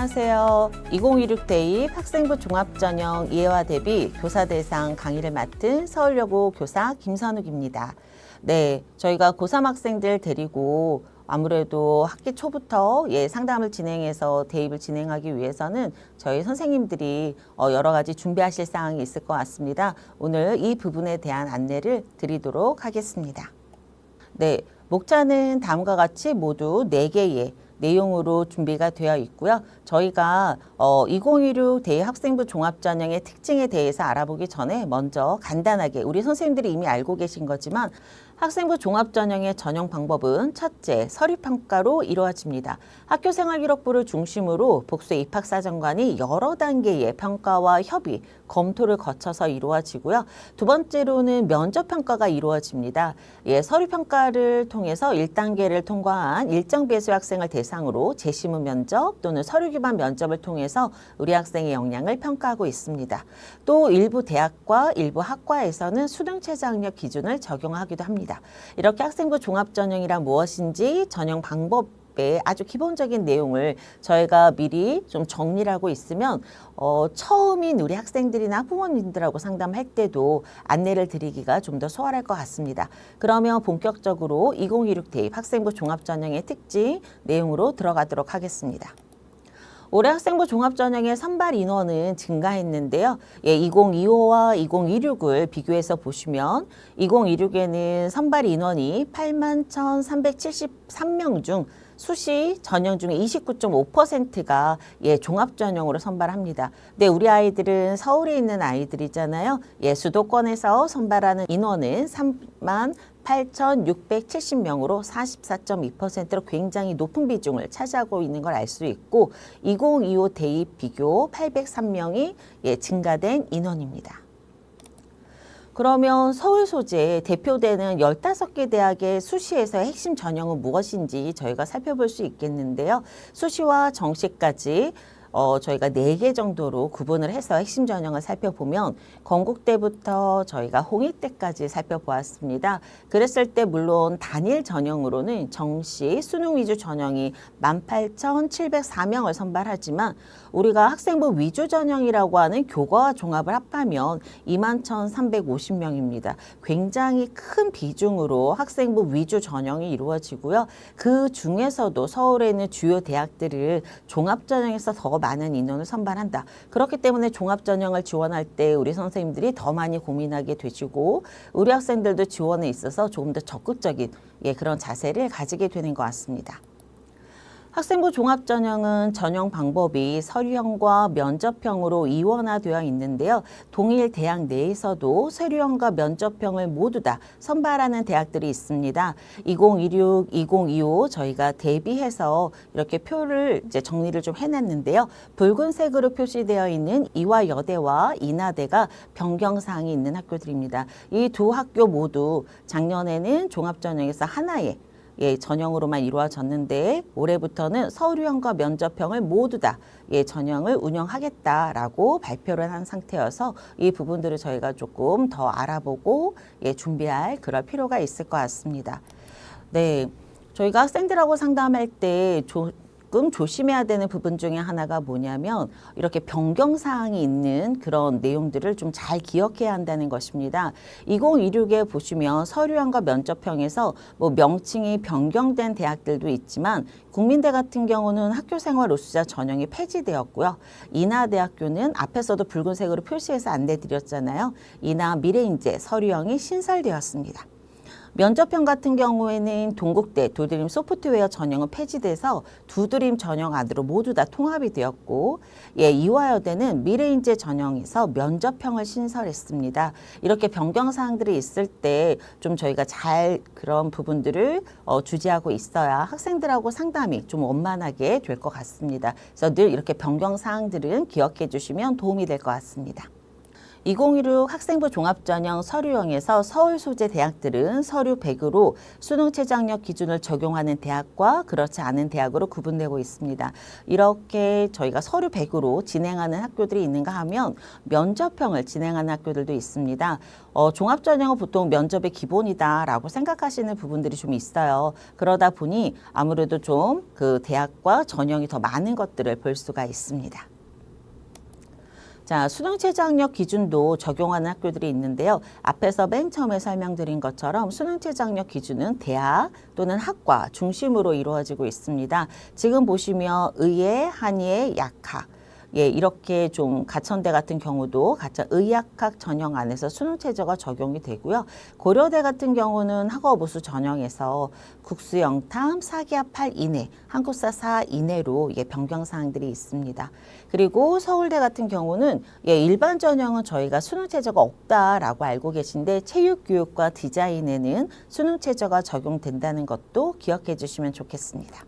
안녕하세요. 2016 대입 학생부 종합전형 이해와 대비 교사 대상 강의를 맡은 서울여고 교사 김선욱입니다. 네, 저희가 고3 학생들 데리고 아무래도 학기 초부터 상담을 진행해서 대입을 진행하기 위해서는 저희 선생님들이 여러 가지 준비하실 사항이 있을 것 같습니다. 오늘 이 부분에 대한 안내를 드리도록 하겠습니다. 네, 목차는 다음과 같이 모두 4개의 내용으로 준비가 되어 있고요. 저희가 2016 대학생부 종합전형의 특징에 대해서 알아보기 전에 먼저 간단하게 우리 선생님들이 이미 알고 계신 거지만 학생부 종합전형의 전형 방법은 첫째, 서류평가로 이루어집니다. 학교생활기록부를 중심으로 복수의 입학사정관이 여러 단계의 평가와 협의, 검토를 거쳐서 이루어지고요. 두 번째로는 면접평가가 이루어집니다. 서류평가를 통해서 1단계를 통과한 일정 배수의 학생을 대상으로 재시문 면접 또는 서류 기반 면접을 통해서 우리 학생의 역량을 평가하고 있습니다. 또 일부 대학과 일부 학과에서는 수능 최저학력 기준을 적용하기도 합니다. 이렇게 학생부 종합전형이란 무엇인지 전형 방법의 아주 기본적인 내용을 저희가 미리 좀 정리를 하고 있으면 처음인 우리 학생들이나 부모님들하고 상담할 때도 안내를 드리기가 좀 더 수월할 것 같습니다. 그러면 본격적으로 2016 대입 학생부 종합전형의 특징 내용으로 들어가도록 하겠습니다. 올해 학생부 종합전형의 선발 인원은 증가했는데요. 2025와 2026을 비교해서 보시면 2026에는 선발 인원이 81,373명 중 수시 전형 중에 29.5%가 종합전형으로 선발합니다. 근데 우리 아이들은 서울에 있는 아이들이잖아요. 수도권에서 선발하는 인원은 38,670명으로 44.2%로 굉장히 높은 비중을 차지하고 있는 걸 알 수 있고 2025 대입 비교 803명이 증가된 인원입니다. 그러면 서울 소재 대표되는 15개 대학의 수시에서의 핵심 전형은 무엇인지 저희가 살펴볼 수 있겠는데요. 수시와 정시까지 저희가 4개 정도로 구분을 해서 핵심 전형을 살펴보면 건국대부터 저희가 홍익대까지 살펴보았습니다. 그랬을 때 물론 단일 전형으로는 정시 수능 위주 전형이 18,704명을 선발하지만 우리가 학생부 위주 전형이라고 하는 교과와 종합을 합하면 21,350명입니다. 굉장히 큰 비중으로 학생부 위주 전형이 이루어지고요. 그 중에서도 서울에 있는 주요 대학들을 종합전형에서 더 많은 인원을 선발한다. 그렇기 때문에 종합전형을 지원할 때 우리 선생님들이 더 많이 고민하게 되시고 우리 학생들도 지원에 있어서 조금 더 적극적인 그런 자세를 가지게 되는 것 같습니다. 학생부 종합전형은 전형 방법이 서류형과 면접형으로 이원화되어 있는데요. 동일 대학 내에서도 서류형과 면접형을 모두 다 선발하는 대학들이 있습니다. 2016, 2025 저희가 대비해서 이렇게 표를 정리를 좀 해놨는데요. 붉은색으로 표시되어 있는 이화여대와 인하대가 변경사항이 있는 학교들입니다. 이 두 학교 모두 작년에는 종합전형에서 하나의 전형으로만 이루어졌는데 올해부터는 서류형과 면접형을 모두 다 전형을 운영하겠다라고 발표를 한 상태여서 이 부분들을 저희가 조금 더 알아보고 준비할 그럴 필요가 있을 것 같습니다. 네, 저희가 학생들하고 상담할 때 조금 조심해야 되는 부분 중에 하나가 뭐냐면 이렇게 변경사항이 있는 그런 내용들을 좀 잘 기억해야 한다는 것입니다. 2016에 보시면 서류형과 면접형에서 명칭이 변경된 대학들도 있지만 국민대 같은 경우는 학교생활 우수자 전형이 폐지되었고요. 인하대학교는 앞에서도 붉은색으로 표시해서 안내드렸잖아요. 인하 미래인재 서류형이 신설되었습니다. 면접형 같은 경우에는 동국대 두드림 소프트웨어 전형은 폐지돼서 두드림 전형 안으로 모두 다 통합이 되었고 이화여대는 미래인재 전형에서 면접형을 신설했습니다. 이렇게 변경사항들이 있을 때 좀 저희가 잘 그런 부분들을 주지하고 있어야 학생들하고 상담이 좀 원만하게 될 것 같습니다. 그래서 늘 이렇게 변경사항들은 기억해 주시면 도움이 될 것 같습니다. 2016 학생부 종합전형 서류형에서 서울 소재 대학들은 서류 100으로 수능 최저학력 기준을 적용하는 대학과 그렇지 않은 대학으로 구분되고 있습니다. 이렇게 저희가 서류 100으로 진행하는 학교들이 있는가 하면 면접형을 진행하는 학교들도 있습니다. 종합전형은 보통 면접의 기본이다라고 생각하시는 부분들이 좀 있어요. 그러다 보니 아무래도 좀 그 대학과 전형이 더 많은 것들을 볼 수가 있습니다. 자, 수능 최저학력 기준도 적용하는 학교들이 있는데요. 앞에서 맨 처음에 설명드린 것처럼 수능 최저학력 기준은 대학 또는 학과 중심으로 이루어지고 있습니다. 지금 보시면 의예, 한예, 약학 예, 이렇게 좀 가천대 같은 경우도 가짜 의학학 전형 안에서 수능 최저가 적용이 되고요. 고려대 같은 경우는 학업우수 전형에서 국수 영탐 4기합 8 이내, 한국사 4 이내로 예, 변경 사항들이 있습니다. 그리고 서울대 같은 경우는 예, 일반 전형은 저희가 수능 최저가 없다라고 알고 계신데 체육교육과 디자인에는 수능 최저가 적용된다는 것도 기억해 주시면 좋겠습니다.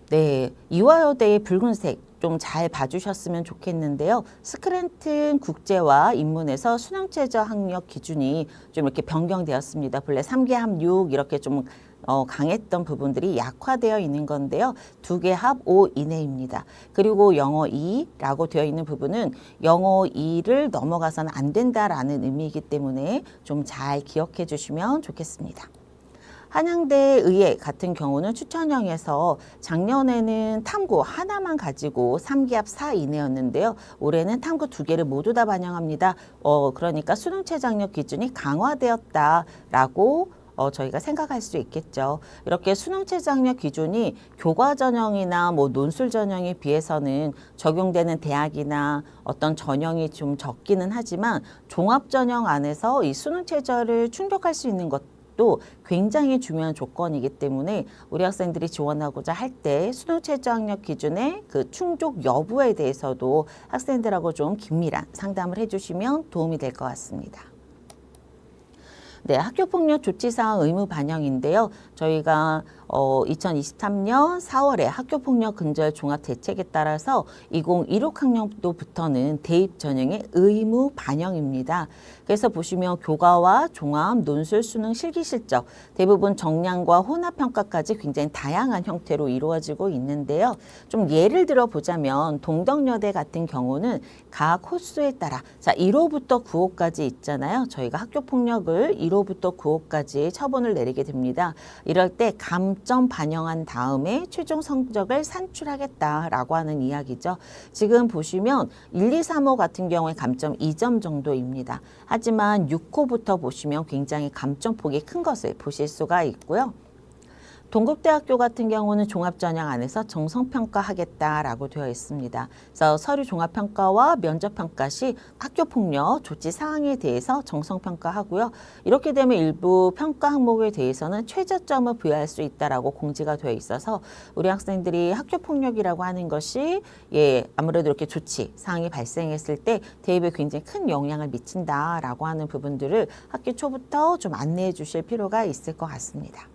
네, 이화여대의 붉은색 좀 잘 봐주셨으면 좋겠는데요. 스크랜튼 국제와 인문에서 수능 최저 학력 기준이 좀 이렇게 변경되었습니다. 본래 3개 합 6 이렇게 좀 강했던 부분들이 약화되어 있는 건데요. 2개 합 5 이내입니다. 그리고 영어 2라고 되어 있는 부분은 영어 2를 넘어가서는 안 된다라는 의미이기 때문에 좀 잘 기억해 주시면 좋겠습니다. 한양대 의예 같은 경우는 추천형에서 작년에는 탐구 하나만 가지고 3기합 4 이내였는데요. 올해는 탐구 2개를 모두 다 반영합니다. 그러니까 수능 최저학력 기준이 강화되었다라고 저희가 생각할 수 있겠죠. 이렇게 수능 최저학력 기준이 교과 전형이나 뭐 논술 전형에 비해서는 적용되는 대학이나 어떤 전형이 좀 적기는 하지만 종합 전형 안에서 이 수능 최저를 충족할 수 있는 것 도 굉장히 중요한 조건이기 때문에 우리 학생들이 지원하고자 할 때 수능 최저학력 기준의 그 충족 여부에 대해서도 학생들하고 좀 긴밀한 상담을 해주시면 도움이 될 것 같습니다. 네, 학교폭력 조치사항 의무 반영인데요. 저희가 2023년 4월에 학교폭력 근절 종합 대책에 따라서 2016 학년도부터는 대입 전형의 의무 반영입니다. 그래서 보시면 교과와 종합, 논술, 수능, 실기 실적 대부분 정량과 혼합 평가까지 굉장히 다양한 형태로 이루어지고 있는데요. 좀 예를 들어 보자면 동덕여대 같은 경우는 각 호수에 따라 자 1호부터 9호까지 있잖아요. 저희가 학교폭력을 1호부터 9호까지 처분을 내리게 됩니다. 이럴 때 감점 반영한 다음에 최종 성적을 산출하겠다라고 하는 이야기죠. 지금 보시면 1, 2, 3호 같은 경우에 감점 2점 정도입니다. 하지만 6호부터 보시면 굉장히 감점폭이 큰 것을 보실 수가 있고요. 동국대학교 같은 경우는 종합전형 안에서 정성평가하겠다라고 되어 있습니다. 그래서 서류 종합평가와 면접평가 시 학교폭력 조치 사항에 대해서 정성평가하고요. 이렇게 되면 일부 평가 항목에 대해서는 최저점을 부여할 수 있다라고 공지가 되어 있어서 우리 학생들이 학교폭력이라고 하는 것이 예 아무래도 이렇게 조치 사항이 발생했을 때 대입에 굉장히 큰 영향을 미친다라고 하는 부분들을 학기 초부터 좀 안내해 주실 필요가 있을 것 같습니다.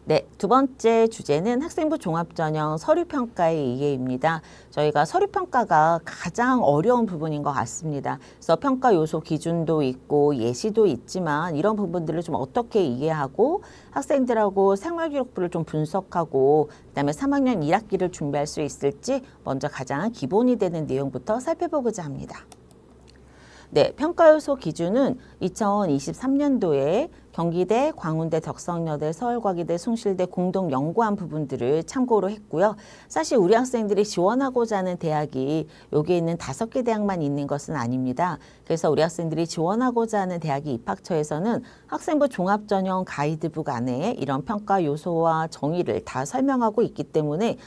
네, 두 번째 주제는 학생부 종합전형 서류평가의 이해입니다. 저희가 서류평가가 가장 어려운 부분인 것 같습니다. 그래서 평가 요소 기준도 있고 예시도 있지만 이런 부분들을 좀 어떻게 이해하고 학생들하고 생활기록부를 좀 분석하고 그다음에 3학년 1학기를 준비할 수 있을지 먼저 가장 기본이 되는 내용부터 살펴보고자 합니다. 네, 평가요소 기준은 2023년도에 경기대, 광운대, 덕성여대, 서울과기대, 숭실대 공동 연구한 부분들을 참고로 했고요. 사실 우리 학생들이 지원하고자 하는 대학이 여기에 있는 5개 대학만 있는 것은 아닙니다. 그래서 우리 학생들이 지원하고자 하는 대학이 입학처에서는 학생부 종합전형 가이드북 안에 이런 평가 요소와 정의를 다 설명하고 있기 때문에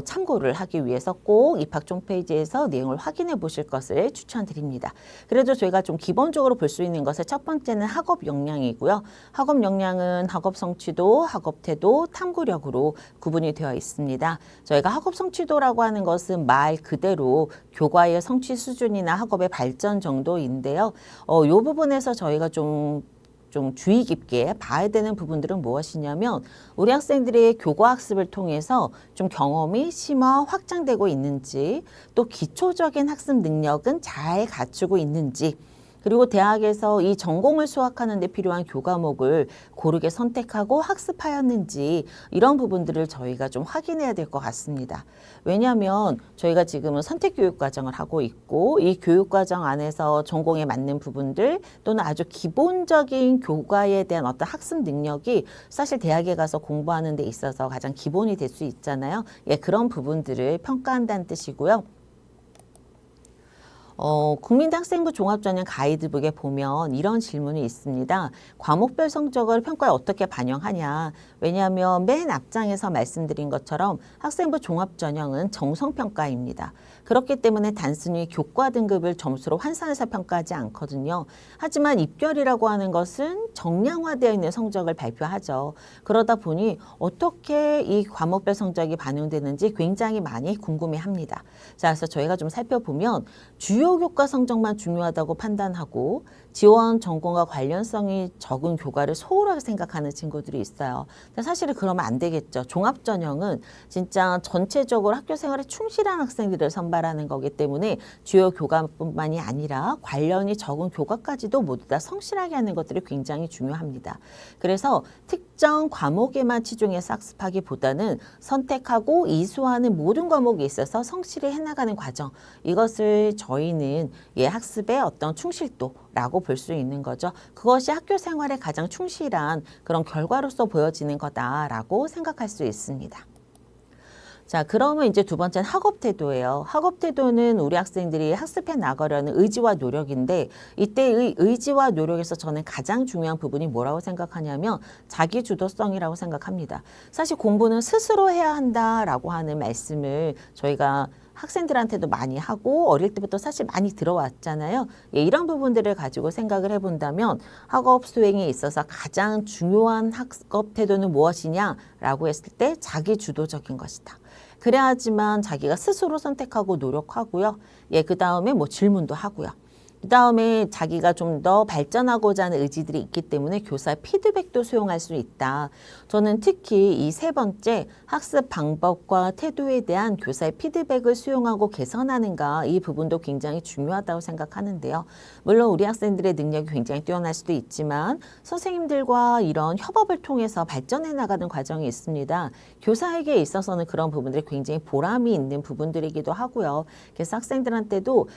참고를 하기 위해서 꼭 입학처 홈페이지에서 내용을 확인해 보실 것을 추천드립니다. 그래도 저희가 좀 기본적으로 볼 수 있는 것의 첫 번째는 학업 역량이고요. 학업 역량은 학업 성취도, 학업 태도, 탐구력으로 구분이 되어 있습니다. 저희가 학업 성취도라고 하는 것은 말 그대로 교과의 성취 수준이나 학업의 발전 정도인데요. 이 부분에서 저희가 좀 좀 주의 깊게 봐야 되는 부분들은 무엇이냐면 우리 학생들의 교과학습을 통해서 좀 경험이 심화 확장되고 있는지 또 기초적인 학습 능력은 잘 갖추고 있는지 그리고 대학에서 이 전공을 수학하는 데 필요한 교과목을 고르게 선택하고 학습하였는지 이런 부분들을 저희가 좀 확인해야 될 것 같습니다. 왜냐하면 저희가 지금은 선택교육과정을 하고 있고 이 교육과정 안에서 전공에 맞는 부분들 또는 아주 기본적인 교과에 대한 어떤 학습 능력이 사실 대학에 가서 공부하는 데 있어서 가장 기본이 될 수 있잖아요. 예, 그런 부분들을 평가한다는 뜻이고요. 국민대학생부 종합전형 가이드북에 보면 이런 질문이 있습니다. 과목별 성적을 평가에 어떻게 반영하냐. 왜냐하면 맨 앞장에서 말씀드린 것처럼 학생부 종합전형은 정성평가입니다. 그렇기 때문에 단순히 교과 등급을 점수로 환산해서 평가하지 않거든요. 하지만 입결이라고 하는 것은 정량화되어 있는 성적을 발표하죠. 그러다 보니 어떻게 이 과목별 성적이 반영되는지 굉장히 많이 궁금해합니다. 자, 그래서 저희가 좀 살펴보면 주요 교과 성적만 중요하다고 판단하고 지원 전공과 관련성이 적은 교과를 소홀하게 생각하는 친구들이 있어요. 근데 사실은 그러면 안 되겠죠. 종합전형은 진짜 전체적으로 학교 생활에 충실한 학생들을 선발하는 거기 때문에 주요 교과뿐만이 아니라 관련이 적은 교과까지도 모두 다 성실하게 하는 것들이 굉장히 중요합니다. 그래서 특정 과목에만 치중해서 학습하기보다는 선택하고 이수하는 모든 과목에 있어서 성실히 해나가는 과정, 이것을 저희는 학습의 어떤 충실도라고 볼 수 있는 거죠. 그것이 학교 생활에 가장 충실한 그런 결과로서 보여지는 거다라고 생각할 수 있습니다. 자, 그러면 이제 두 번째는 학업 태도예요. 학업 태도는 우리 학생들이 학습해 나가려는 의지와 노력인데 이때의 의지와 노력에서 저는 가장 중요한 부분이 뭐라고 생각하냐면 자기 주도성이라고 생각합니다. 사실 공부는 스스로 해야 한다라고 하는 말씀을 저희가 학생들한테도 많이 하고 어릴 때부터 사실 많이 들어왔잖아요. 예, 이런 부분들을 가지고 생각을 해본다면 학업 수행에 있어서 가장 중요한 학업 태도는 무엇이냐라고 했을 때 자기 주도적인 것이다. 그래야지만 자기가 스스로 선택하고 노력하고요. 예, 그 다음에 뭐 질문도 하고요. 그 다음에 자기가 좀 더 발전하고자 하는 의지들이 있기 때문에 교사의 피드백도 수용할 수 있다. 저는 특히 이 세 번째 학습 방법과 태도에 대한 교사의 피드백을 수용하고 개선하는가 이 부분도 굉장히 중요하다고 생각하는데요. 물론 우리 학생들의 능력이 굉장히 뛰어날 수도 있지만 선생님들과 이런 협업을 통해서 발전해 나가는 과정이 있습니다. 교사에게 있어서는 그런 부분들이 굉장히 보람이 있는 부분들이기도 하고요. 그래서 학생들한테도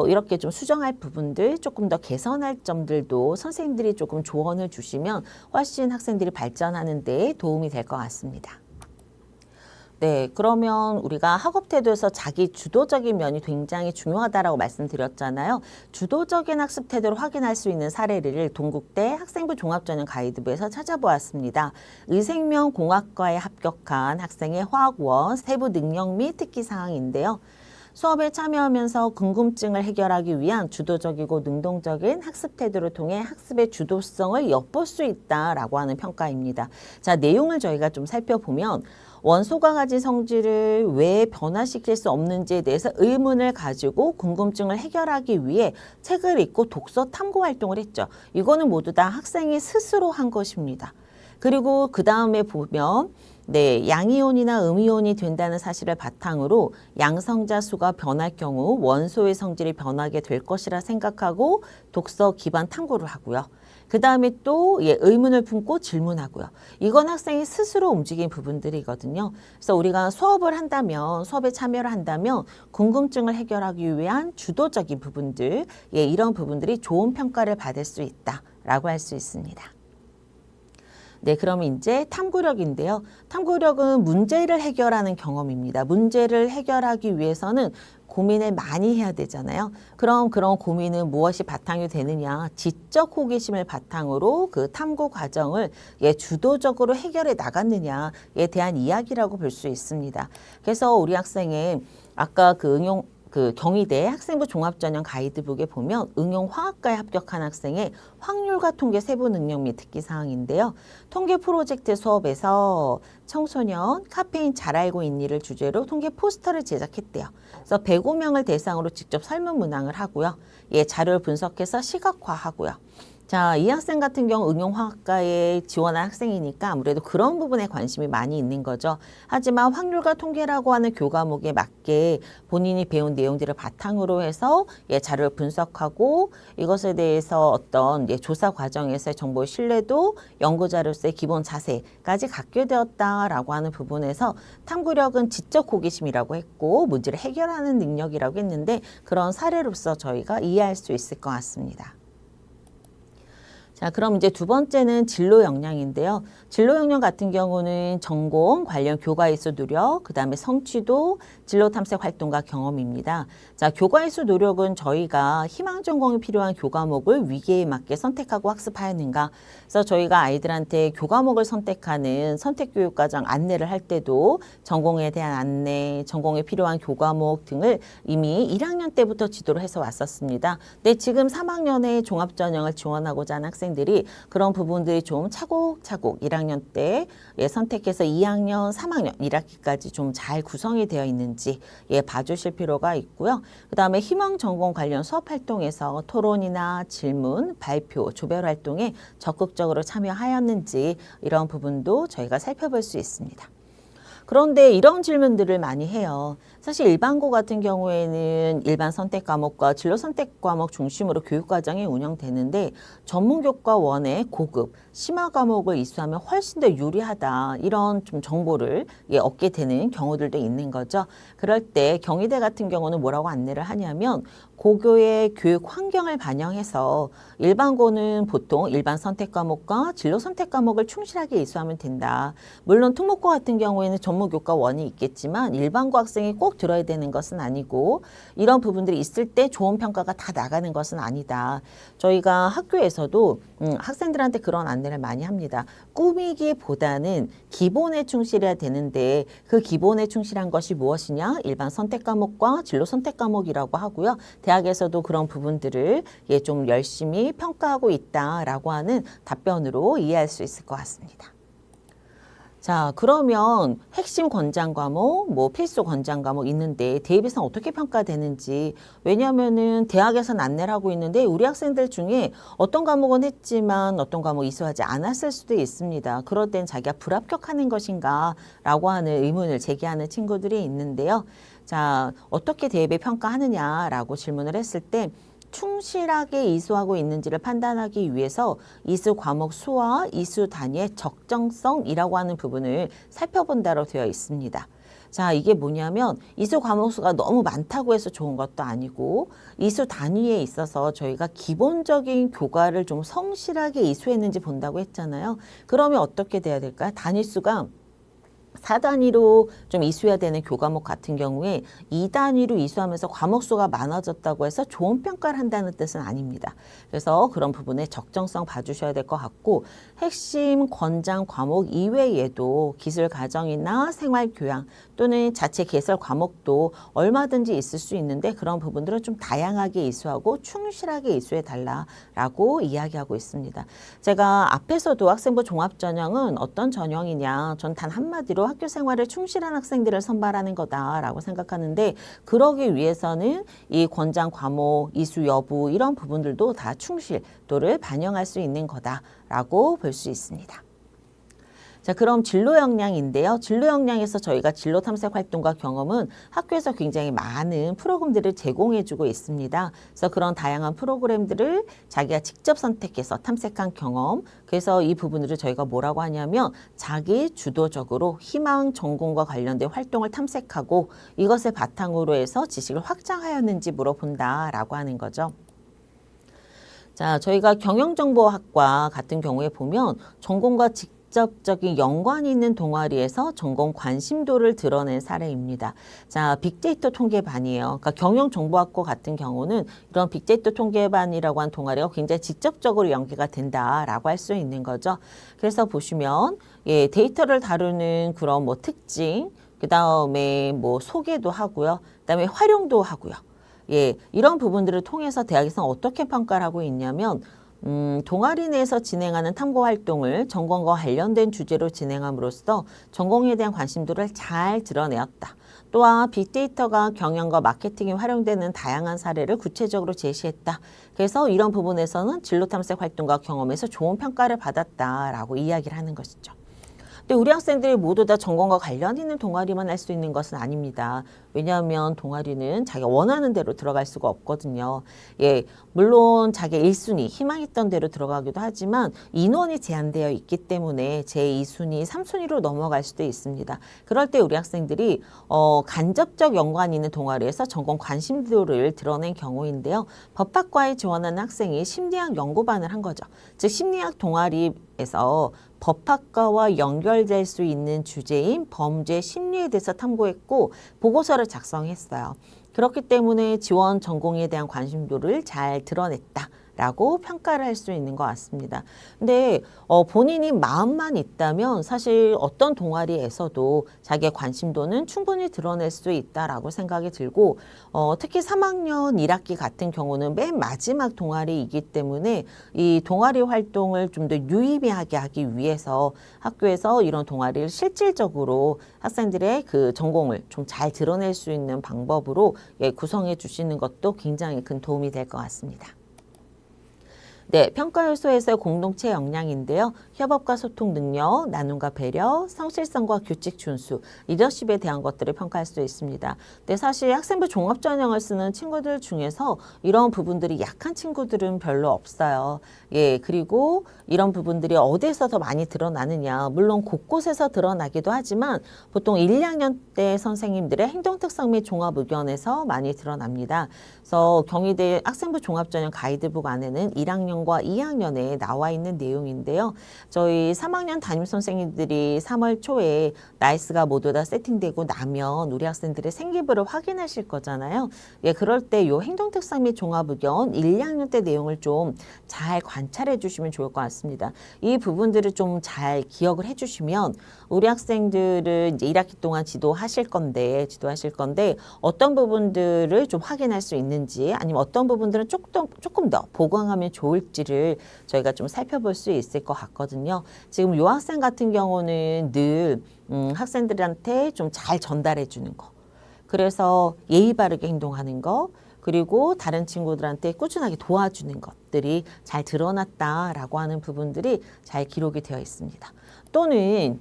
이렇게 좀 수정할 부분들 조금 더 개선할 점들도 선생님들이 조금 조언을 주시면 훨씬 학생들이 발전하는 데 도움이 될 것 같습니다. 네, 그러면 우리가 학업 태도에서 자기 주도적인 면이 굉장히 중요하다라고 말씀드렸잖아요. 주도적인 학습 태도를 확인할 수 있는 사례를 동국대 학생부 종합전형 가이드부에서 찾아보았습니다. 의생명공학과에 합격한 학생의 화학원 세부 능력 및 특기 사항인데요. 수업에 참여하면서 궁금증을 해결하기 위한 주도적이고 능동적인 학습 태도를 통해 학습의 주도성을 엿볼 수 있다라고 하는 평가입니다. 자, 내용을 저희가 좀 살펴보면 원소가 가진 성질을 왜 변화시킬 수 없는지에 대해서 의문을 가지고 궁금증을 해결하기 위해 책을 읽고 독서 탐구 활동을 했죠. 이거는 모두 다 학생이 스스로 한 것입니다. 그리고 그 다음에 보면 양이온이나 음이온이 된다는 사실을 바탕으로 양성자 수가 변할 경우 원소의 성질이 변하게 될 것이라 생각하고 독서 기반 탐구를 하고요. 그 다음에 또 의문을 품고 질문하고요. 이건 학생이 스스로 움직인 부분들이거든요. 그래서 우리가 수업을 한다면, 수업에 참여를 한다면 궁금증을 해결하기 위한 주도적인 부분들, 이런 부분들이 좋은 평가를 받을 수 있다라고 할 수 있습니다. 네, 그러면 이제 탐구력인데요. 탐구력은 문제를 해결하는 경험입니다. 문제를 해결하기 위해서는 고민을 많이 해야 되잖아요. 그럼 그런 고민은 무엇이 바탕이 되느냐? 지적 호기심을 바탕으로 그 탐구 과정을 주도적으로 해결해 나갔느냐에 대한 이야기라고 볼 수 있습니다. 그래서 우리 학생의 아까 그 경희대 학생부 종합전형 가이드북에 보면 응용화학과에 합격한 학생의 확률과 통계 세부 능력 및 특기 사항인데요. 통계 프로젝트 수업에서 청소년 카페인 잘 알고 있니를 주제로 통계 포스터를 제작했대요. 그래서 105명을 대상으로 직접 설문 문항을 하고요. 자료를 분석해서 시각화하고요. 자, 이 학생 같은 경우 응용화학과에 지원한 학생이니까 아무래도 그런 부분에 관심이 많이 있는 거죠. 하지만 확률과 통계라고 하는 교과목에 맞게 본인이 배운 내용들을 바탕으로 해서 자료를 분석하고 이것에 대해서 어떤 조사 과정에서의 정보의 신뢰도, 연구자료서의 기본 자세까지 갖게 되었다라고 하는 부분에서 탐구력은 지적 호기심이라고 했고 문제를 해결하는 능력이라고 했는데 그런 사례로서 저희가 이해할 수 있을 것 같습니다. 자, 그럼 이제 두 번째는 진로 역량인데요. 진로 역량 같은 경우는 전공, 관련 교과 이수 노력, 그 다음에 성취도, 진로 탐색 활동과 경험입니다. 자, 교과 이수 노력은 저희가 희망 전공이 필요한 교과목을 위기에 맞게 선택하고 학습하였는가. 그래서 저희가 아이들한테 교과목을 선택하는 선택교육과정 안내를 할 때도 전공에 대한 안내, 전공에 필요한 교과목 등을 이미 1학년 때부터 지도를 해서 왔었습니다. 근데 지금 3학년에 종합전형을 지원하고자 하는 학생들이 그런 부분들이 좀 차곡차곡 1학년 때 선택해서 2학년, 3학년 1학기까지 좀 잘 구성이 되어 있는지 봐주실 필요가 있고요. 그 다음에 희망 전공 관련 수업 활동에서 토론이나 질문, 발표, 조별 활동에 적극적으로 참여하였는지 이런 부분도 저희가 살펴볼 수 있습니다. 그런데 이런 질문들을 많이 해요. 사실 일반고 같은 경우에는 일반 선택 과목과 진로 선택 과목 중심으로 교육과정이 운영되는데 전문교과 원의 고급, 심화 과목을 이수하면 훨씬 더 유리하다. 이런 좀 정보를 얻게 되는 경우들도 있는 거죠. 그럴 때 경희대 같은 경우는 뭐라고 안내를 하냐면 고교의 교육 환경을 반영해서 일반고는 보통 일반 선택 과목과 진로 선택 과목을 충실하게 이수하면 된다. 물론 특목고 같은 경우에는 전문교과 원이 있겠지만 일반고 학생이 꼭 들어야 되는 것은 아니고 이런 부분들이 있을 때 좋은 평가가 다 나가는 것은 아니다. 저희가 학교에서도 학생들한테 그런 안내를 많이 합니다. 꾸미기보다는 기본에 충실해야 되는데 그 기본에 충실한 것이 무엇이냐? 일반 선택 과목과 진로 선택 과목이라고 하고요. 대학에서도 그런 부분들을 좀 열심히 평가하고 있다라고 하는 답변으로 이해할 수 있을 것 같습니다. 자, 그러면 핵심 권장 과목, 뭐 필수 권장 과목 있는데 대입에서는 어떻게 평가되는지. 왜냐하면은 대학에서는 안내를 하고 있는데 우리 학생들 중에 어떤 과목은 했지만 어떤 과목 이수하지 않았을 수도 있습니다. 그럴 땐 자기가 불합격하는 것인가 라고 하는 의문을 제기하는 친구들이 있는데요. 자, 어떻게 대입에 평가하느냐라고 질문을 했을 때 충실하게 이수하고 있는지를 판단하기 위해서 이수 과목 수와 이수 단위의 적정성이라고 하는 부분을 살펴본다로 되어 있습니다. 자, 이게 뭐냐면 이수 과목 수가 너무 많다고 해서 좋은 것도 아니고 이수 단위에 있어서 저희가 기본적인 교과를 좀 성실하게 이수했는지 본다고 했잖아요. 그러면 어떻게 돼야 될까요? 단위 수가 4단위로 좀 이수해야 되는 교과목 같은 경우에 2단위로 이수하면서 과목 수가 많아졌다고 해서 좋은 평가를 한다는 뜻은 아닙니다. 그래서 그런 부분에 적정성 봐주셔야 될 것 같고 핵심 권장 과목 이외에도 기술 과정이나 생활 교양 또는 자체 개설 과목도 얼마든지 있을 수 있는데 그런 부분들은 좀 다양하게 이수하고 충실하게 이수해 달라라고 이야기하고 있습니다. 제가 앞에서도 학생부 종합전형은 어떤 전형이냐 전 단 한마디로 학교 생활에 충실한 학생들을 선발하는 거다라고 생각하는데 그러기 위해서는 이 권장 과목, 이수 여부 이런 부분들도 다 충실도를 반영할 수 있는 거다라고 볼 수 있습니다. 자, 그럼 진로 역량인데요. 진로 역량에서 저희가 진로 탐색 활동과 경험은 학교에서 굉장히 많은 프로그램들을 제공해주고 있습니다. 그래서 그런 다양한 프로그램들을 자기가 직접 선택해서 탐색한 경험, 그래서 이 부분들을 저희가 뭐라고 하냐면 자기 주도적으로 희망 전공과 관련된 활동을 탐색하고 이것을 바탕으로 해서 지식을 확장하였는지 물어본다라고 하는 거죠. 자, 저희가 경영정보학과 같은 경우에 보면 전공과 직접적인 연관이 있는 동아리에서 전공 관심도를 드러낸 사례입니다. 자, 빅데이터 통계반이에요. 그러니까 경영정보학과 같은 경우는 이런 빅데이터 통계반이라고 한 동아리가 굉장히 직접적으로 연계가 된다라고 할 수 있는 거죠. 그래서 보시면 데이터를 다루는 그런 뭐 특징, 그 다음에 뭐 소개도 하고요. 그 다음에 활용도 하고요. 이런 부분들을 통해서 대학에서는 어떻게 평가를 하고 있냐면 동아리 내에서 진행하는 탐구 활동을 전공과 관련된 주제로 진행함으로써 전공에 대한 관심도를 잘 드러내었다. 또한 빅데이터가 경영과 마케팅에 활용되는 다양한 사례를 구체적으로 제시했다. 그래서 이런 부분에서는 진로 탐색 활동과 경험에서 좋은 평가를 받았다라고 이야기를 하는 것이죠. 근데 우리 학생들이 모두 다 전공과 관련 있는 동아리만 할 수 있는 것은 아닙니다. 왜냐하면 동아리는 자기가 원하는 대로 들어갈 수가 없거든요. 예, 물론 자기 1순위 희망했던 대로 들어가기도 하지만 인원이 제한되어 있기 때문에 제2순위, 3순위로 넘어갈 수도 있습니다. 그럴 때 우리 학생들이 간접적 연관이 있는 동아리에서 전공 관심도를 드러낸 경우인데요. 법학과에 지원하는 학생이 심리학 연구반을 한 거죠. 즉 심리학 동아리에서 법학과와 연결될 수 있는 주제인 범죄 심리에 대해서 탐구했고 보고서를 작성했어요. 그렇기 때문에 지원 전공에 대한 관심도를 잘 드러냈다. 라고 평가를 할 수 있는 것 같습니다. 근데 본인이 마음만 있다면 사실 어떤 동아리에서도 자기의 관심도는 충분히 드러낼 수 있다라고 생각이 들고 특히 3학년 1학기 같은 경우는 맨 마지막 동아리이기 때문에 이 동아리 활동을 좀 더 유의미하게 하기 위해서 학교에서 이런 동아리를 실질적으로 학생들의 그 전공을 좀 잘 드러낼 수 있는 방법으로 구성해 주시는 것도 굉장히 큰 도움이 될 것 같습니다. 네, 평가 요소에서의 공동체 역량인데요. 협업과 소통 능력, 나눔과 배려, 성실성과 규칙 준수, 리더십에 대한 것들을 평가할 수 있습니다. 근데 사실 학생부 종합 전형을 쓰는 친구들 중에서 이런 부분들이 약한 친구들은 별로 없어요. 예, 그리고 이런 부분들이 어디에서 더 많이 드러나느냐. 물론 곳곳에서 드러나기도 하지만 보통 1, 2학년 때 선생님들의 행동 특성 및 종합 의견에서 많이 드러납니다. 그래서 경희대 학생부 종합 전형 가이드북 안에는 1학년 과 2학년에 나와 있는 내용인데요. 저희 3학년 담임 선생님들이 3월 초에 나이스가 모두 다 세팅되고 나면 우리 학생들의 생기부를 확인하실 거잖아요. 예, 그럴 때 이 행동 특성 및 종합 의견 1, 2학년 때 내용을 좀 잘 관찰해 주시면 좋을 것 같습니다. 이 부분들을 좀 잘 기억을 해 주시면 우리 학생들은 이제 1학기 동안 지도하실 건데 어떤 부분들을 좀 확인할 수 있는지 아니면 어떤 부분들은 조금 더 보강하면 좋을지를 저희가 좀 살펴볼 수 있을 것 같거든요. 지금 요 학생 같은 경우는 늘 학생들한테 좀 잘 전달해 주는 거. 그래서 예의 바르게 행동하는 거. 그리고 다른 친구들한테 꾸준하게 도와주는 것들이 잘 드러났다라고 하는 부분들이 잘 기록이 되어 있습니다. 또는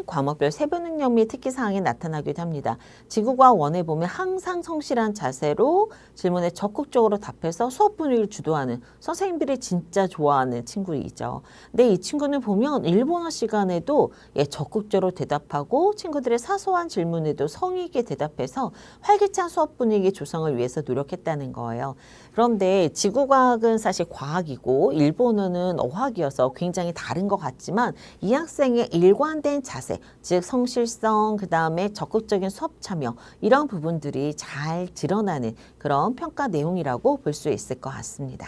과목별 세부 능력 및 특기 사항이 나타나기도 합니다. 지구과학 원에 보면 항상 성실한 자세로 질문에 적극적으로 답해서 수업 분위기를 주도하는 선생님들이 진짜 좋아하는 친구이죠. 근데 이 친구는 보면 일본어 시간에도 적극적으로 대답하고 친구들의 사소한 질문에도 성의 있게 대답해서 활기찬 수업 분위기 조성을 위해서 노력했다는 거예요. 그런데 지구과학은 사실 과학이고 일본어는 어학이어서 굉장히 다른 것 같지만 이 학생의 일관된 자세, 즉 성실성, 그 다음에 적극적인 수업 참여 이런 부분들이 잘 드러나는 그런 평가 내용이라고 볼 수 있을 것 같습니다.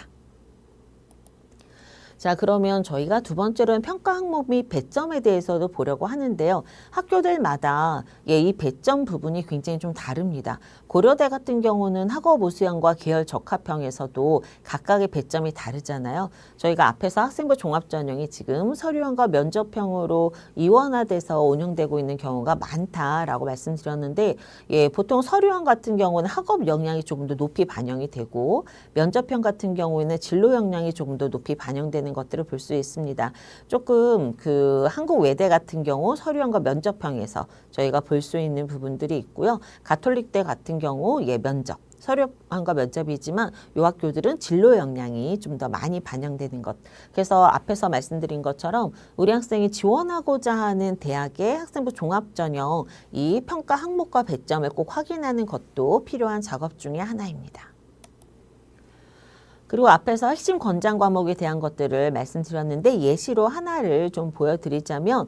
자, 그러면 저희가 두 번째로는 평가 항목 및 배점에 대해서도 보려고 하는데요. 학교들마다 이 배점 부분이 굉장히 좀 다릅니다. 고려대 같은 경우는 학업 우수형과 계열 적합형에서도 각각의 배점이 다르잖아요. 저희가 앞에서 학생부 종합전형이 지금 서류형과 면접형으로 이원화돼서 운영되고 있는 경우가 많다라고 말씀드렸는데 보통 서류형 같은 경우는 학업 역량이 조금 더 높이 반영이 되고 면접형 같은 경우에는 진로 역량이 조금 더 높이 반영되는 것들을 볼 수 있습니다. 조금 그 한국 외대 같은 경우 서류형과 면접형에서 저희가 볼 수 있는 부분들이 있고요. 가톨릭대 같은 경우 면접, 서류형과 면접이지만 이 학교들은 진로 역량이 좀 더 많이 반영되는 것. 그래서 앞에서 말씀드린 것처럼 우리 학생이 지원하고자 하는 대학의 학생부 종합전형 이 평가 항목과 배점을 꼭 확인하는 것도 필요한 작업 중에 하나입니다. 그리고 앞에서 핵심 권장 과목에 대한 것들을 말씀드렸는데 예시로 하나를 좀 보여드리자면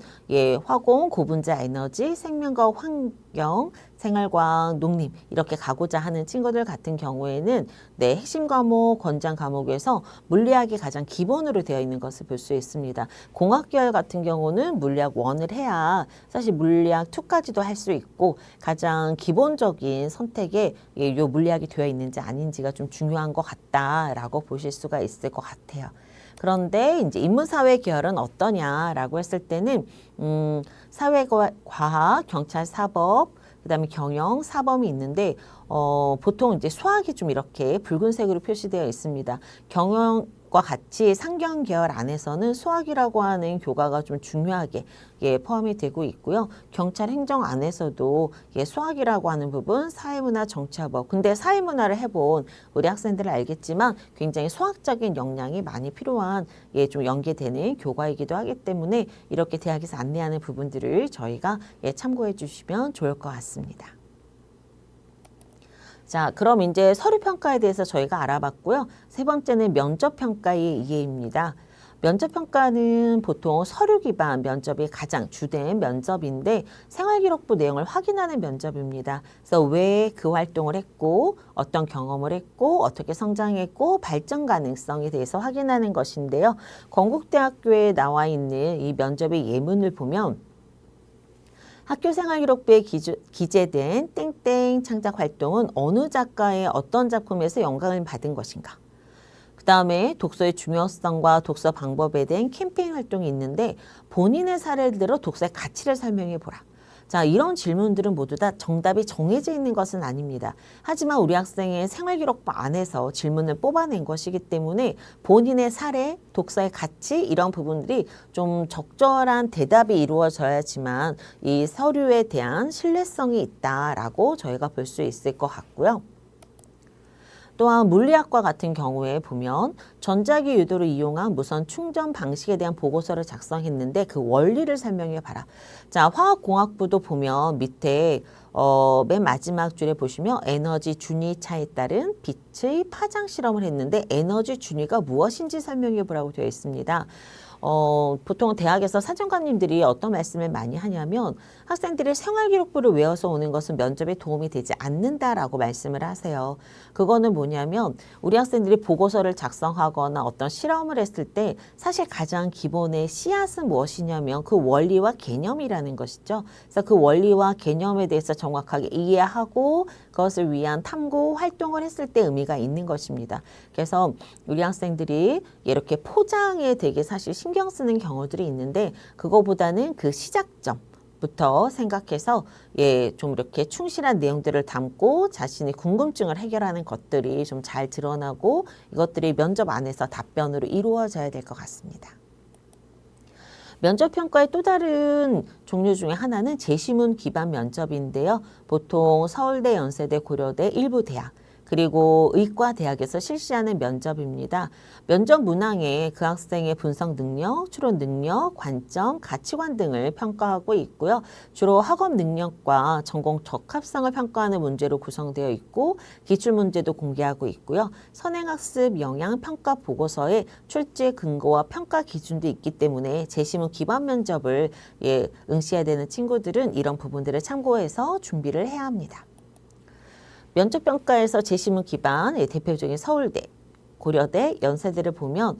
화공, 고분자 에너지, 생명과 환경, 생활과학, 농림 이렇게 가고자 하는 친구들 같은 경우에는 핵심 과목, 권장 과목에서 물리학이 가장 기본으로 되어 있는 것을 볼 수 있습니다. 공학계열 같은 경우는 물리학 1을 해야 사실 물리학 2까지도 할 수 있고 가장 기본적인 선택에 요 물리학이 되어 있는지 아닌지가 좀 중요한 것 같다라고 보실 수가 있을 것 같아요. 그런데 이제 인문사회 계열은 어떠냐라고 했을 때는 사회과학, 경찰, 사법, 그다음에 경영, 사범이 있는데 보통 이제 수학이 좀 이렇게 붉은색으로 표시되어 있습니다. 경영과 같이 상경 계열 안에서는 수학이라고 하는 교과가 좀 중요하게 포함이 되고 있고요. 경찰 행정 안에서도 수학이라고 하는 부분, 사회문화, 정치화법. 근데 사회문화를 해본 우리 학생들은 알겠지만 굉장히 수학적인 역량이 많이 필요한 좀 연계되는 교과이기도 하기 때문에 이렇게 대학에서 안내하는 부분들을 저희가 참고해 주시면 좋을 것 같습니다. 자, 그럼 이제 서류 평가에 대해서 저희가 알아봤고요. 세 번째는 면접 평가의 이해입니다. 면접 평가는 보통 서류 기반 면접이 가장 주된 면접인데 생활기록부 내용을 확인하는 면접입니다. 그래서 왜 그 활동을 했고 어떤 경험을 했고 어떻게 성장했고 발전 가능성에 대해서 확인하는 것인데요. 건국대학교에 나와 있는 이 면접의 예문을 보면 학교생활기록부에 기재된 땡땡 창작 활동은 어느 작가의 어떤 작품에서 영감을 받은 것인가? 그 다음에 독서의 중요성과 독서 방법에 대한 캠페인 활동이 있는데 본인의 사례를 들어 독서의 가치를 설명해 보라. 자, 이런 질문들은 모두 다 정답이 정해져 있는 것은 아닙니다. 하지만 우리 학생의 생활기록부 안에서 질문을 뽑아낸 것이기 때문에 본인의 사례, 독서의 가치 이런 부분들이 좀 적절한 대답이 이루어져야지만 이 서류에 대한 신뢰성이 있다라고 저희가 볼 수 있을 것 같고요. 또한 물리학과 같은 경우에 보면 전자기 유도를 이용한 무선 충전 방식에 대한 보고서를 작성했는데 그 원리를 설명해 봐라. 자, 화학공학부도 보면 밑에 맨 마지막 줄에 보시면 에너지 준위 차에 따른 빛의 파장 실험을 했는데 에너지 준위가 무엇인지 설명해 보라고 되어 있습니다. 보통 대학에서 사정관님들이 어떤 말씀을 많이 하냐면 학생들이 생활기록부를 외워서 오는 것은 면접에 도움이 되지 않는다라고 말씀을 하세요. 그거는 뭐냐면 우리 학생들이 보고서를 작성하거나 어떤 실험을 했을 때 사실 가장 기본의 씨앗은 무엇이냐면 그 원리와 개념이라는 것이죠. 그래서 그 원리와 개념에 대해서 정확하게 이해하고 그것을 위한 탐구 활동을 했을 때 의미가 있는 것입니다. 그래서 우리 학생들이 이렇게 포장에 되게 사실 신경 쓰는 경우들이 있는데 그거보다는 그 시작점부터 생각해서 좀 이렇게 충실한 내용들을 담고 자신의 궁금증을 해결하는 것들이 좀 잘 드러나고 이것들이 면접 안에서 답변으로 이루어져야 될 것 같습니다. 면접평가의 또 다른 종류 중에 하나는 제시문 기반 면접인데요. 보통 서울대, 연세대, 고려대, 일부 대학 그리고 의과대학에서 실시하는 면접입니다. 면접 문항에 그 학생의 분석 능력, 추론 능력, 관점, 가치관 등을 평가하고 있고요. 주로 학업 능력과 전공 적합성을 평가하는 문제로 구성되어 있고 기출문제도 공개하고 있고요. 선행학습 영향 평가 보고서에 출제 근거와 평가 기준도 있기 때문에 제시문 기반 면접을 응시해야 되는 친구들은 이런 부분들을 참고해서 준비를 해야 합니다. 면접평가에서 제시문 기반 대표적인 서울대, 고려대, 연세대를 보면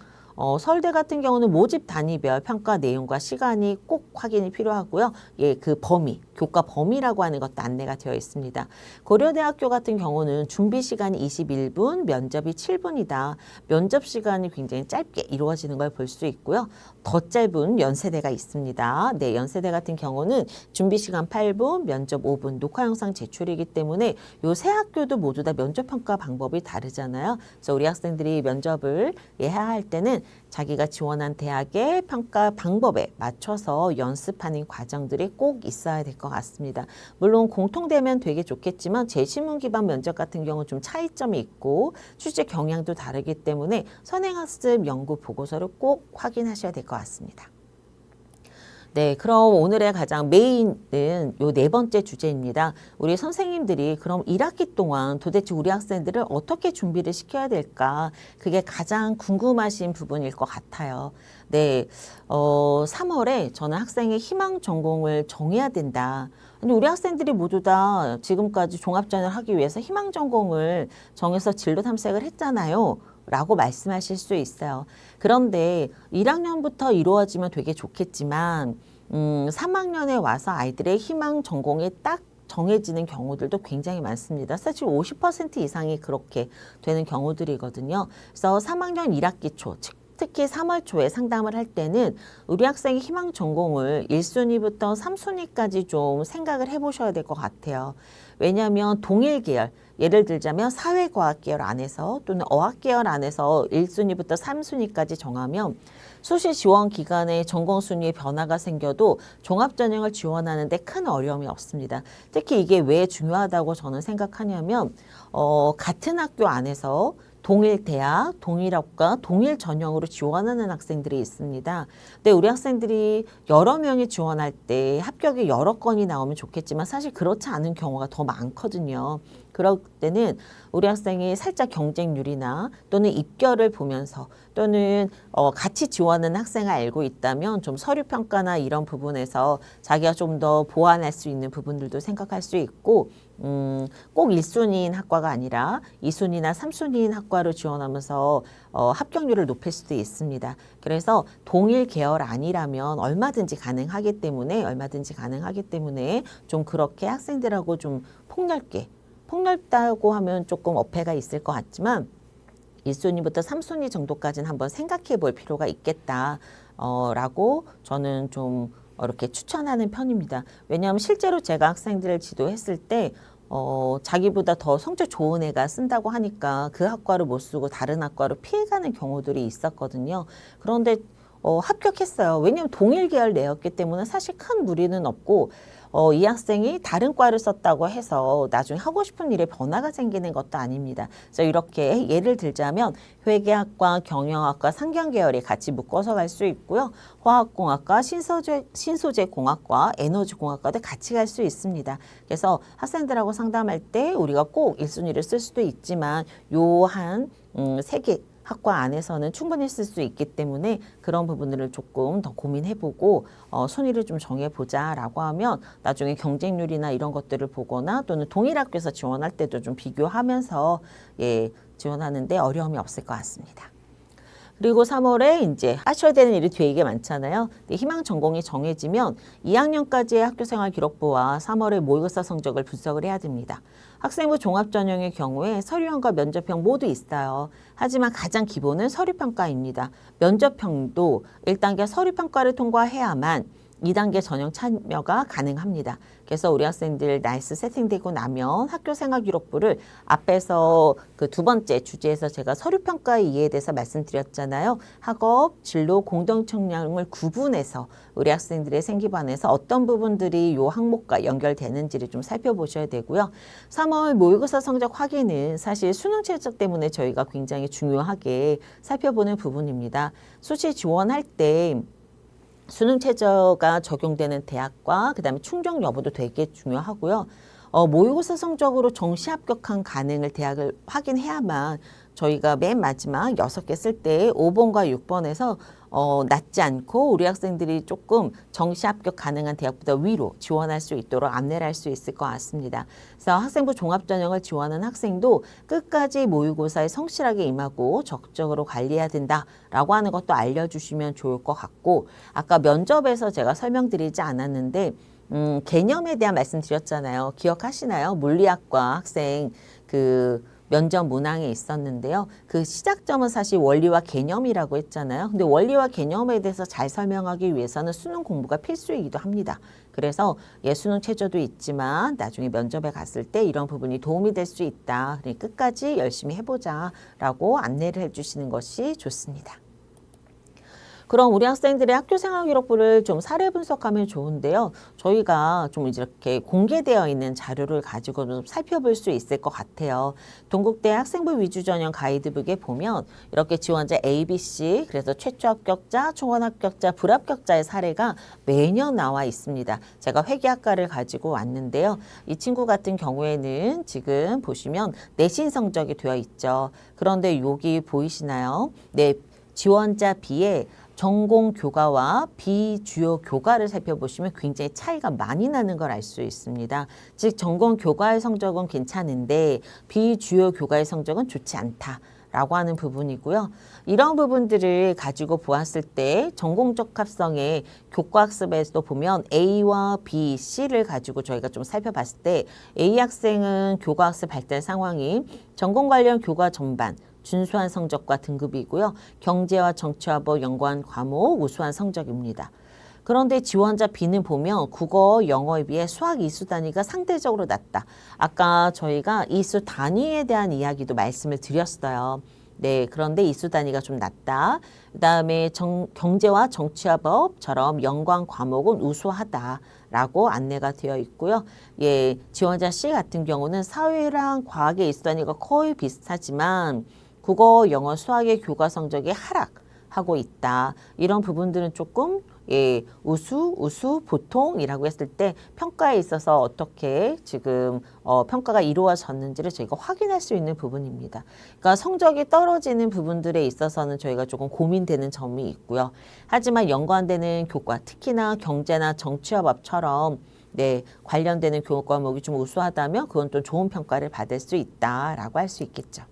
서울대 같은 경우는 모집 단위별 평가 내용과 시간이 꼭 확인이 필요하고요. 그 범위, 교과 범위라고 하는 것도 안내가 되어 있습니다. 고려대학교 같은 경우는 준비 시간이 21분, 면접이 7분이다. 면접 시간이 굉장히 짧게 이루어지는 걸 볼 수 있고요. 더 짧은 연세대가 있습니다. 네, 연세대 같은 경우는 준비 시간 8분, 면접 5분, 녹화 영상 제출이기 때문에 요 세 학교도 모두 다 면접 평가 방법이 다르잖아요. 그래서 우리 학생들이 면접을 해야 할 때는 자기가 지원한 대학의 평가 방법에 맞춰서 연습하는 과정들이 꼭 있어야 될 것 같습니다. 물론 공통되면 되게 좋겠지만 제시문 기반 면접 같은 경우는 좀 차이점이 있고 출제 경향도 다르기 때문에 선행학습 연구 보고서를 꼭 확인하셔야 될 것 같습니다. 네, 그럼 오늘의 가장 메인은 요 네 번째 주제입니다. 우리 선생님들이 그럼 1학기 동안 도대체 우리 학생들을 어떻게 준비를 시켜야 될까? 그게 가장 궁금하신 부분일 것 같아요. 네, 3월에 저는 학생의 희망 전공을 정해야 된다. 근데 우리 학생들이 모두 다 지금까지 종합전을 하기 위해서 희망 전공을 정해서 진로 탐색을 했잖아요. 라고 말씀하실 수 있어요. 그런데 1학년부터 이루어지면 되게 좋겠지만 3학년에 와서 아이들의 희망 전공이 딱 정해지는 경우들도 굉장히 많습니다. 사실 50% 이상이 그렇게 되는 경우들이거든요. 그래서 3학년 1학기 초, 즉 특히 3월 초에 상담을 할 때는 우리 학생의 희망 전공을 1순위부터 3순위까지 좀 생각을 해보셔야 될 것 같아요. 왜냐하면 동일 계열, 예를 들자면 사회과학 계열 안에서 또는 어학 계열 안에서 1순위부터 3순위까지 정하면 수시 지원 기간에 전공 순위에 변화가 생겨도 종합전형을 지원하는 데 큰 어려움이 없습니다. 특히 이게 왜 중요하다고 저는 생각하냐면 같은 학교 안에서 동일 대학, 동일 학과, 동일 전형으로 지원하는 학생들이 있습니다. 근데 우리 학생들이 여러 명이 지원할 때 합격이 여러 건이 나오면 좋겠지만 사실 그렇지 않은 경우가 더 많거든요. 그럴 때는 우리 학생이 살짝 경쟁률이나 또는 입결을 보면서 또는 같이 지원하는 학생을 알고 있다면 좀 서류 평가나 이런 부분에서 자기가 좀 더 보완할 수 있는 부분들도 생각할 수 있고 꼭 1순위인 학과가 아니라 2순위나 3순위인 학과로 지원하면서 합격률을 높일 수도 있습니다. 그래서 동일 계열 아니라면 얼마든지 가능하기 때문에 좀 그렇게 학생들하고 좀 폭넓다고 하면 조금 어폐가 있을 것 같지만 1순위부터 3순위 정도까지는 한번 생각해 볼 필요가 있겠다 라고 저는 좀 이렇게 추천하는 편입니다. 왜냐하면 실제로 제가 학생들을 지도했을 때 자기보다 더 성적 좋은 애가 쓴다고 하니까 그 학과를 못 쓰고 다른 학과로 피해가는 경우들이 있었거든요. 그런데 합격했어요. 왜냐하면 동일 계열 내였기 때문에 사실 큰 무리는 없고 이 학생이 다른 과를 썼다고 해서 나중에 하고 싶은 일에 변화가 생기는 것도 아닙니다. 그래서 이렇게 예를 들자면 회계학과, 경영학과, 상경계열이 같이 묶어서 갈 수 있고요. 화학공학과, 신소재공학과, 에너지공학과도 같이 갈 수 있습니다. 그래서 학생들하고 상담할 때 우리가 꼭 1순위를 쓸 수도 있지만 요한 3개 학과 안에서는 충분히 쓸 수 있기 때문에 그런 부분들을 조금 더 고민해보고 순위를 좀 정해보자라고 하면 나중에 경쟁률이나 이런 것들을 보거나 또는 동일 학교에서 지원할 때도 좀 비교하면서 지원하는데 어려움이 없을 것 같습니다. 그리고 3월에 이제 하셔야 되는 일이 되게 많잖아요. 희망 전공이 정해지면 2학년까지의 학교생활 기록부와 3월의 모의고사 성적을 분석을 해야 됩니다. 학생부 종합전형의 경우에 서류형과 면접형 모두 있어요. 하지만 가장 기본은 서류평가입니다. 면접형도 1단계 서류평가를 통과해야만 2단계 전형 참여가 가능합니다. 그래서 우리 학생들 나이스 세팅되고 나면 학교생활 기록부를 앞에서 그 두 번째 주제에서 제가 서류평가의 이해에 대해서 말씀드렸잖아요. 학업, 진로, 공동청량을 구분해서 우리 학생들의 생기반에서 어떤 부분들이 이 항목과 연결되는지를 좀 살펴보셔야 되고요. 3월 모의고사 성적 확인은 사실 수능 최저 때문에 저희가 굉장히 중요하게 살펴보는 부분입니다. 수시 지원할 때 수능 최저가 적용되는 대학과 그다음에 충족 여부도 되게 중요하고요. 모의고사 성적으로 정시 합격한 가능을 대학을 확인해야만 저희가 맨 마지막 6개 쓸 때 5번과 6번에서 낮지 않고 우리 학생들이 조금 정시 합격 가능한 대학보다 위로 지원할 수 있도록 안내를 할 수 있을 것 같습니다. 그래서 학생부 종합전형을 지원하는 학생도 끝까지 모의고사에 성실하게 임하고 적극적으로 관리해야 된다라고 하는 것도 알려주시면 좋을 것 같고 아까 면접에서 제가 설명드리지 않았는데 개념에 대한 말씀 드렸잖아요. 기억하시나요? 물리학과 학생 면접 문항에 있었는데요. 그 시작점은 사실 원리와 개념이라고 했잖아요. 근데 원리와 개념에 대해서 잘 설명하기 위해서는 수능 공부가 필수이기도 합니다. 그래서 수능 최저도 있지만 나중에 면접에 갔을 때 이런 부분이 도움이 될 수 있다. 그러니까 끝까지 열심히 해보자라고 안내를 해주시는 것이 좋습니다. 그럼 우리 학생들의 학교생활 기록부를 좀 사례 분석하면 좋은데요. 저희가 좀 이렇게 공개되어 있는 자료를 가지고 좀 살펴볼 수 있을 것 같아요. 동국대 학생부 위주 전형 가이드북에 보면 이렇게 지원자 A, B, C 그래서 최초 합격자, 초반 합격자, 불합격자의 사례가 매년 나와 있습니다. 제가 회계학과를 가지고 왔는데요. 이 친구 같은 경우에는 지금 보시면 내신 성적이 되어 있죠. 그런데 여기 보이시나요? 네, 지원자 B의 전공 교과와 비주요 교과를 살펴보시면 굉장히 차이가 많이 나는 걸 알 수 있습니다. 즉 전공 교과의 성적은 괜찮은데 비주요 교과의 성적은 좋지 않다라고 하는 부분이고요. 이런 부분들을 가지고 보았을 때 전공적 합성의 교과학습에서도 보면 A와 B, C를 가지고 저희가 좀 살펴봤을 때 A 학생은 교과학습 발달 상황이 전공 관련 교과 전반 준수한 성적과 등급이고요. 경제와 정치와 법 연관 과목 우수한 성적입니다. 그런데 지원자 B는 보면 국어, 영어에 비해 수학 이수 단위가 상대적으로 낮다. 아까 저희가 이수 단위에 대한 이야기도 말씀을 드렸어요. 네, 그런데 이수 단위가 좀 낮다. 그 다음에 경제와 정치와 법처럼 연관 과목은 우수하다라고 안내가 되어 있고요. 예, 지원자 C 같은 경우는 사회랑 과학의 이수 단위가 거의 비슷하지만 국어, 영어, 수학의 교과 성적이 하락하고 있다. 이런 부분들은 조금 예, 우수, 보통이라고 했을 때 평가에 있어서 어떻게 지금 평가가 이루어졌는지를 저희가 확인할 수 있는 부분입니다. 그러니까 성적이 떨어지는 부분들에 있어서는 저희가 조금 고민되는 점이 있고요. 하지만 연관되는 교과, 특히나 경제나 정치와 법처럼 네, 관련되는 교과 과목이 좀 우수하다면 그건 또 좋은 평가를 받을 수 있다라고 할 수 있겠죠.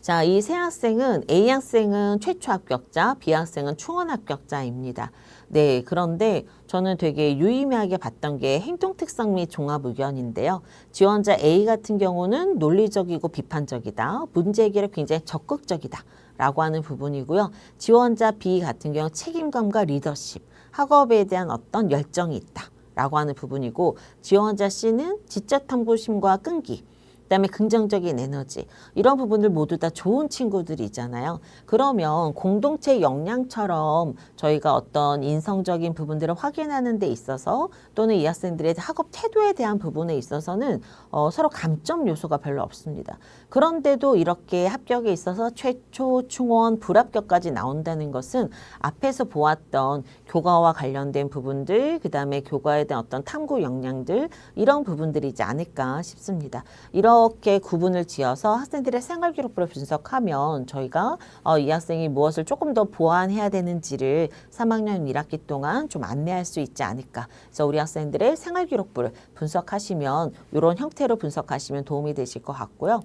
자, 이 세 학생은 A 학생은 최초 합격자, B 학생은 충원 합격자입니다. 네, 그런데 저는 되게 유의미하게 봤던 게 행동 특성 및 종합 의견인데요. 지원자 A 같은 경우는 논리적이고 비판적이다. 문제 해결에 굉장히 적극적이다. 라고 하는 부분이고요. 지원자 B 같은 경우 책임감과 리더십, 학업에 대한 어떤 열정이 있다. 라고 하는 부분이고 지원자 C는 지적 탐구심과 끈기, 그다음에 긍정적인 에너지 이런 부분들 모두 다 좋은 친구들이잖아요. 그러면 공동체 역량처럼 저희가 어떤 인성적인 부분들을 확인하는 데 있어서 또는 이 학생들의 학업 태도에 대한 부분에 있어서는 서로 감점 요소가 별로 없습니다. 그런데도 이렇게 합격에 있어서 최초, 충원, 불합격까지 나온다는 것은 앞에서 보았던 교과와 관련된 부분들, 그다음에 교과에 대한 어떤 탐구 역량들 이런 부분들이지 않을까 싶습니다. 이렇게 구분을 지어서 학생들의 생활기록부를 분석하면 저희가 이 학생이 무엇을 조금 더 보완해야 되는지를 3학년 1학기 동안 좀 안내할 수 있지 않을까. 그래서 우리 학생들의 생활기록부를 분석하시면 이런 형태로 분석하시면 도움이 되실 것 같고요.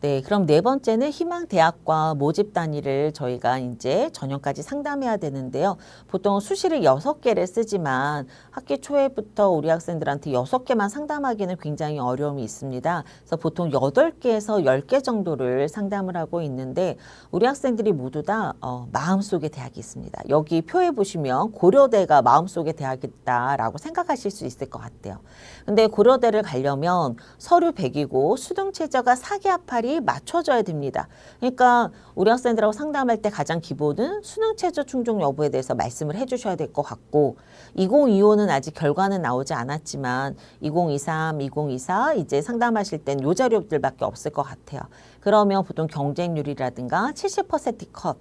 네, 그럼 네 번째는 희망대학과 모집 단위를 저희가 이제 전형까지 상담해야 되는데요. 보통 수시를 6개를 쓰지만 학기 초에부터 우리 학생들한테 6개만 상담하기는 굉장히 어려움이 있습니다. 그래서 보통 8개에서 10개 정도를 상담을 하고 있는데 우리 학생들이 모두 다 마음속에 대학이 있습니다. 여기 표에 보시면 고려대가 마음속에 대학이 있다라고 생각하실 수 있을 것 같아요. 근데 고려대를 가려면 서류 100이고 수능 최저가 4개 합할이 맞춰져야 됩니다. 그러니까 우리 학생들하고 상담할 때 가장 기본은 수능 최저 충족 여부에 대해서 말씀을 해주셔야 될 것 같고 2025는 아직 결과는 나오지 않았지만 2023, 2024 이제 상담하실 땐 요 자료들밖에 없을 것 같아요. 그러면 보통 경쟁률이라든가 70% 컷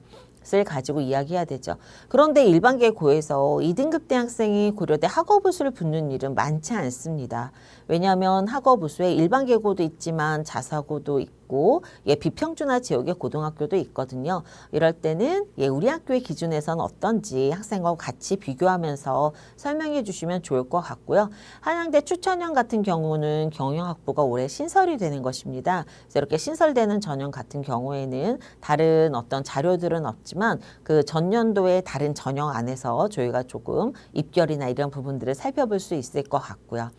을 가지고 이야기해야 되죠. 그런데 일반계고에서 2등급 대학생이 고려대 학업우수를 붙는 일은 많지 않습니다. 왜냐하면 학업우수에 일반계고도 있지만 자사고도 있고 비평준화 지역의 고등학교도 있거든요. 이럴 때는 우리 학교의 기준에서는 어떤지 학생하고 같이 비교하면서 설명해 주시면 좋을 것 같고요. 한양대 추천형 같은 경우는 경영학부가 올해 신설이 되는 것입니다. 그래서 이렇게 신설되는 전형 같은 경우에는 다른 어떤 자료들은 없지만 그 전년도의 다른 전형 안에서 저희가 조금 입결이나 이런 부분들을 살펴볼 수 있을 것 같고요.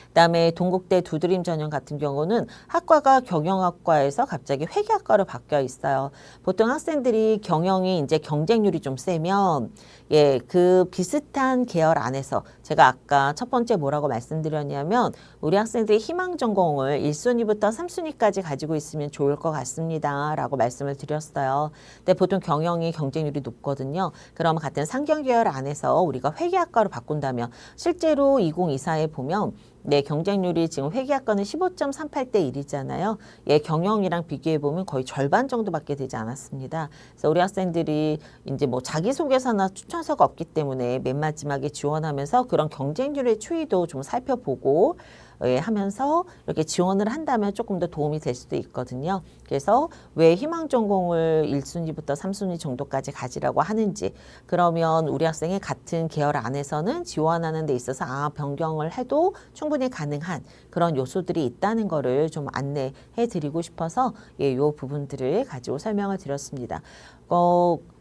그다음에 동국대 두드림 전형 같은 경우는 학과가 경영학과에서 갑자기 회계학과로 바뀌어 있어요. 보통 학생들이 경영이 이제 경쟁률이 좀 세면 그 비슷한 계열 안에서 제가 아까 첫 번째 뭐라고 말씀드렸냐면 우리 학생들이 희망 전공을 1순위부터 3순위까지 가지고 있으면 좋을 것 같습니다. 라고 말씀을 드렸어요. 근데 보통 경영이 경쟁률이 높거든요. 그러면 같은 상경 계열 안에서 우리가 회계학과로 바꾼다면 실제로 2024에 보면 경쟁률이 지금 회계학과는 15.38대 1이잖아요. 경영이랑 비교해보면 거의 절반 정도밖에 되지 않았습니다. 그래서 우리 학생들이 이제 뭐 자기소개서나 추천서가 없기 때문에 맨 마지막에 지원하면서 그런 경쟁률의 추이도 좀 살펴보고 하면서 이렇게 지원을 한다면 조금 더 도움이 될 수도 있거든요. 그래서 왜 희망 전공을 1순위부터 3순위 정도까지 가지라고 하는지 그러면 우리 학생의 같은 계열 안에서는 지원하는 데 있어서 변경을 해도 충분히 가능한 그런 요소들이 있다는 거를 좀 안내해 드리고 싶어서 이 부분들을 가지고 설명을 드렸습니다.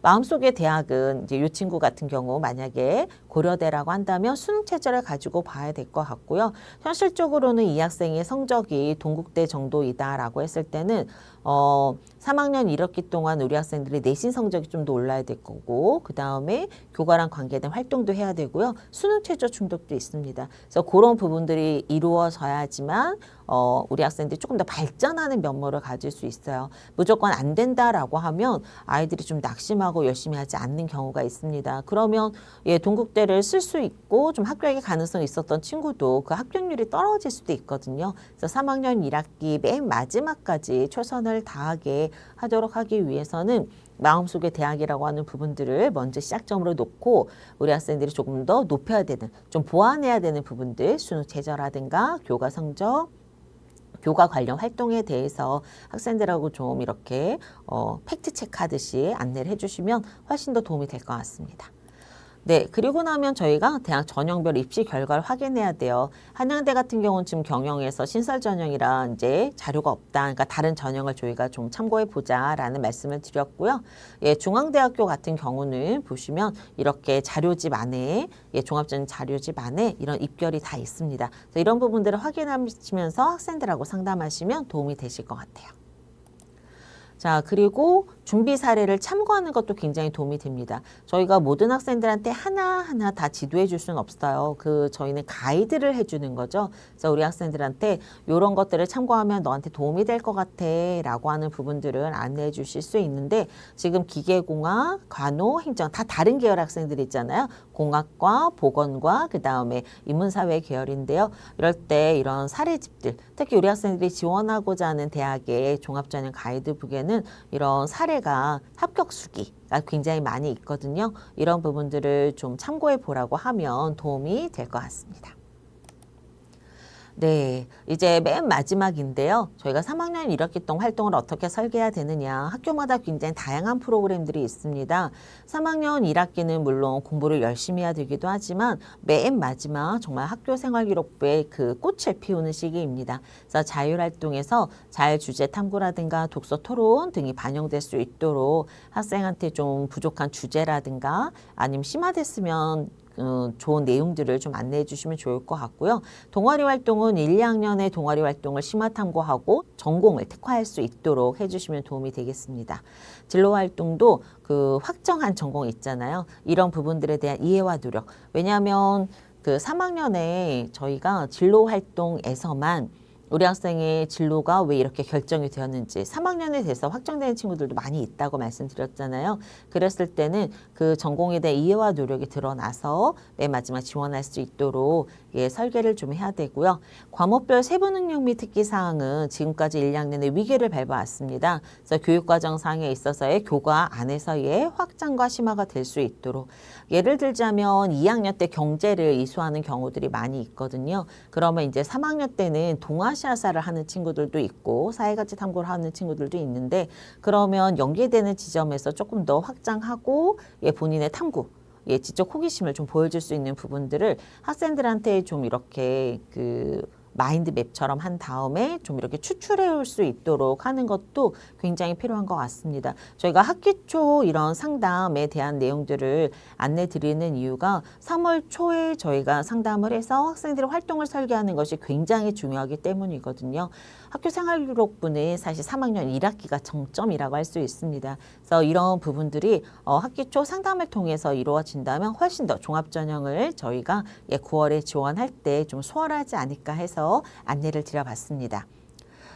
마음속의 대학은 이제 이 친구 같은 경우 만약에 고려대라고 한다면 수능 체제를 가지고 봐야 될 것 같고요. 현실적으로는 이 학생의 성적이 동국대 정도이다라고 했을 때는 3학년 1학기 동안 우리 학생들이 내신 성적이 좀 더 올라야 될 거고 그 다음에 교과랑 관계된 활동도 해야 되고요. 수능 최저 충족도 있습니다. 그래서 그런 부분들이 이루어져야지만 우리 학생들이 조금 더 발전하는 면모를 가질 수 있어요. 무조건 안 된다라고 하면 아이들이 좀 낙심하고 열심히 하지 않는 경우가 있습니다. 그러면 동국대를 쓸 수 있고 좀 합격의 가능성이 있었던 친구도 그 합격률이 떨어질 수도 있거든요. 그래서 3학년 1학기 맨 마지막까지 최선을 다하게 하도록 하기 위해서는 마음속의 대학이라고 하는 부분들을 먼저 시작점으로 놓고 우리 학생들이 조금 더 높여야 되는, 좀 보완해야 되는 부분들, 수능 최저라든가 교과 성적, 교과 관련 활동에 대해서 학생들하고 좀 이렇게 팩트 체크하듯이 안내를 해주시면 훨씬 더 도움이 될 것 같습니다. 네, 그리고 나면 저희가 대학 전형별 입시 결과를 확인해야 돼요. 한양대 같은 경우는 지금 경영에서 신설 전형이라 이제 자료가 없다. 그러니까 다른 전형을 저희가 좀 참고해 보자라는 말씀을 드렸고요. 중앙대학교 같은 경우는 보시면 이렇게 자료집 안에 종합전형 자료집 안에 이런 입결이 다 있습니다. 그래서 이런 부분들을 확인하시면서 학생들하고 상담하시면 도움이 되실 것 같아요. 자, 그리고 준비 사례를 참고하는 것도 굉장히 도움이 됩니다. 저희가 모든 학생들한테 하나하나 다 지도해 줄 수는 없어요. 저희는 가이드를 해주는 거죠. 그래서 우리 학생들한테 이런 것들을 참고하면 너한테 도움이 될 것 같아 라고 하는 부분들을 안내해 주실 수 있는데 지금 기계공학, 간호, 행정 다 다른 계열 학생들이 있잖아요. 공학과, 보건과, 그 다음에 인문사회 계열인데요. 이럴 때 이런 사례집들, 특히 우리 학생들이 지원하고자 하는 대학의 종합전형 가이드북에는 이런 사례가 합격 수기가 굉장히 많이 있거든요. 이런 부분들을 좀 참고해 보라고 하면 도움이 될 것 같습니다. 네, 이제 맨 마지막인데요. 저희가 3학년 1학기 동안 활동을 어떻게 설계해야 되느냐. 학교마다 굉장히 다양한 프로그램들이 있습니다. 3학년 1학기는 물론 공부를 열심히 해야 되기도 하지만 맨 마지막 정말 학교생활기록부의 그 꽃을 피우는 시기입니다. 그래서 자율활동에서 자율주제 탐구라든가 독서 토론 등이 반영될 수 있도록 학생한테 좀 부족한 주제라든가 아니면 심화됐으면 좋은 내용들을 좀 안내해 주시면 좋을 것 같고요. 동아리 활동은 1, 2학년의 동아리 활동을 심화 탐구하고 전공을 특화할 수 있도록 해주시면 도움이 되겠습니다. 진로 활동도 그 확정한 전공이 있잖아요. 이런 부분들에 대한 이해와 노력. 왜냐하면 그 3학년에 저희가 진로 활동에서만 우리 학생의 진로가 왜 이렇게 결정이 되었는지 3학년에 돼서 확정되는 친구들도 많이 있다고 말씀드렸잖아요. 그랬을 때는 그 전공에 대한 이해와 노력이 드러나서 맨 마지막 지원할 수 있도록 설계를 좀 해야 되고요. 과목별 세부 능력 및 특기 사항은 지금까지 1, 2학년의 위계를 밟아왔습니다. 그래서 교육과정상에 있어서의 교과 안에서의 확장과 심화가 될 수 있도록 예를 들자면 2학년 때 경제를 이수하는 경우들이 많이 있거든요. 그러면 이제 3학년 때는 동아시아사를 하는 친구들도 있고 사회가치 탐구를 하는 친구들도 있는데 그러면 연계되는 지점에서 조금 더 확장하고 본인의 탐구 지적 호기심을 좀 보여줄 수 있는 부분들을 학생들한테 좀 이렇게 마인드맵처럼 한 다음에 좀 이렇게 추출해 올 수 있도록 하는 것도 굉장히 필요한 것 같습니다. 저희가 학기 초 이런 상담에 대한 내용들을 안내 드리는 이유가 3월 초에 저희가 상담을 해서 학생들의 활동을 설계하는 것이 굉장히 중요하기 때문이거든요. 학교 생활기록부는 사실 3학년 1학기가 정점이라고 할 수 있습니다. 그래서 이런 부분들이 학기 초 상담을 통해서 이루어진다면 훨씬 더 종합전형을 저희가 9월에 지원할 때 좀 수월하지 않을까 해서 안내를 드려봤습니다.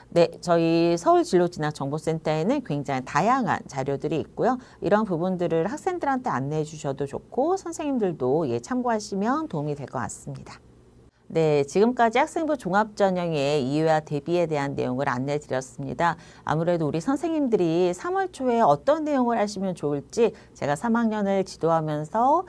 네, 저희 서울진로진학정보센터에는 굉장히 다양한 자료들이 있고요. 이런 부분들을 학생들한테 안내해 주셔도 좋고 선생님들도 참고하시면 도움이 될 것 같습니다. 네, 지금까지 학생부 종합전형의 이해와 대비에 대한 내용을 안내해 드렸습니다. 아무래도 우리 선생님들이 3월 초에 어떤 내용을 하시면 좋을지 제가 3학년을 지도하면서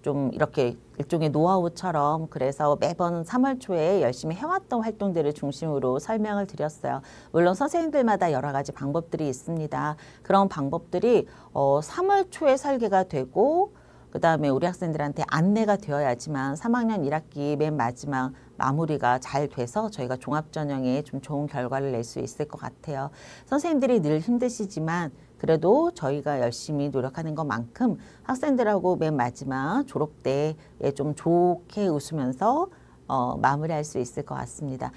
좀 이렇게 일종의 노하우처럼 그래서 매번 3월 초에 열심히 해왔던 활동들을 중심으로 설명을 드렸어요. 물론 선생님들마다 여러 가지 방법들이 있습니다. 그런 방법들이 3월 초에 설계가 되고 그다음에 우리 학생들한테 안내가 되어야지만 3학년 1학기 맨 마지막 마무리가 잘 돼서 저희가 종합전형에 좀 좋은 결과를 낼 수 있을 것 같아요. 선생님들이 늘 힘드시지만 그래도 저희가 열심히 노력하는 것만큼 학생들하고 맨 마지막 졸업 때에 좀 좋게 웃으면서 마무리할 수 있을 것 같습니다.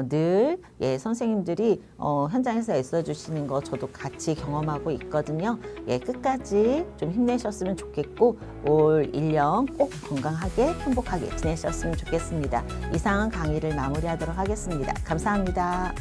늘 선생님들이 현장에서 애써주시는 거 저도 같이 경험하고 있거든요. 끝까지 좀 힘내셨으면 좋겠고 올 1년 꼭 건강하게 행복하게 지내셨으면 좋겠습니다. 이상 강의를 마무리하도록 하겠습니다. 감사합니다.